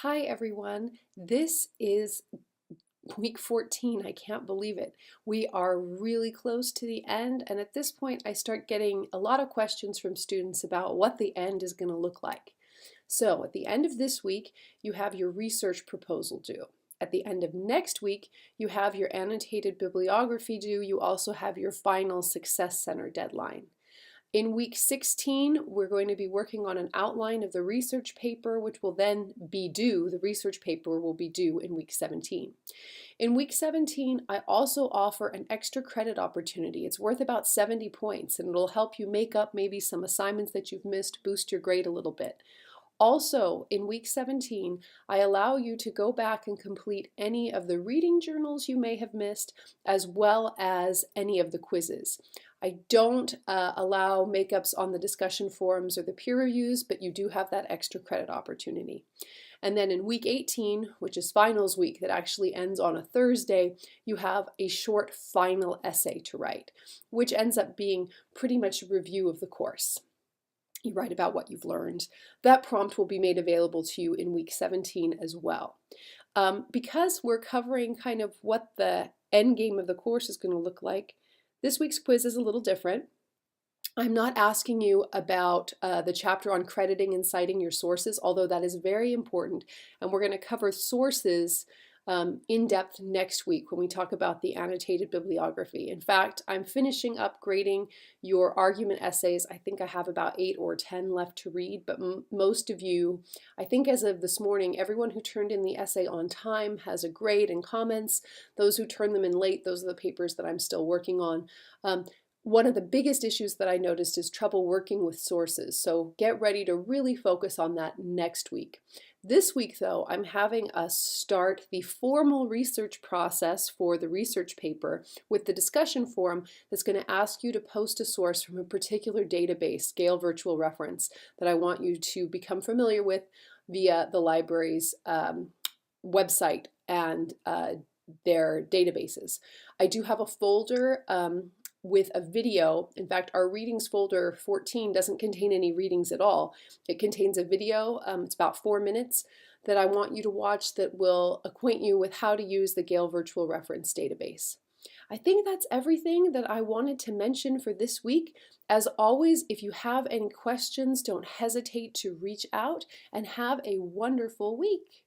Hi everyone, this is week 14. I can't believe it. We are really close to the end, and at this point I start getting a lot of questions from students about what the end is going to look like. So at the end of this week, you have your research proposal due. At the end of next week, you have your annotated bibliography due. You also have your final Success Center deadline. In week 16, we're going to be working on an outline of the research paper, which will then be due. The research paper will be due in week 17. In week 17, I also offer an extra credit opportunity. It's worth about 70 points, and it'll help you make up maybe some assignments that you've missed, boost your grade a little bit. Also, in week 17, I allow you to go back and complete any of the reading journals you may have missed, as well as any of the quizzes. I don't allow makeups on the discussion forums or the peer reviews, but you do have that extra credit opportunity. And then in week 18, which is finals week that actually ends on a Thursday, you have a short final essay to write, which ends up being pretty much a review of the course. You write about what you've learned. That prompt will be made available to you in week 17 as well. Because we're covering kind of what the end game of the course is going to look like, this week's quiz is a little different. I'm not asking you about the chapter on crediting and citing your sources, although that is very important, and we're going to cover sources in depth next week when we talk about the annotated bibliography. In fact, I'm finishing up grading your argument essays. I think I have about 8 or 10 left to read, but most of you, I think as of this morning, everyone who turned in the essay on time has a grade and comments. Those who turned them in late, those are the papers that I'm still working on. One of the biggest issues that I noticed is trouble working with sources, so get ready to really focus on that next week. This week, though, I'm having us start the formal research process for the research paper with the discussion forum that's going to ask you to post a source from a particular database, Gale Virtual Reference, that I want you to become familiar with via the library's website and their databases. I do have a folder with a video. In fact, our readings folder 14 doesn't contain any readings at all. It contains a video, it's about 4 minutes, that I want you to watch that will acquaint you with how to use the Gale Virtual Reference database. I think that's everything that I wanted to mention for this week. As always, if you have any questions, don't hesitate to reach out, and have a wonderful week.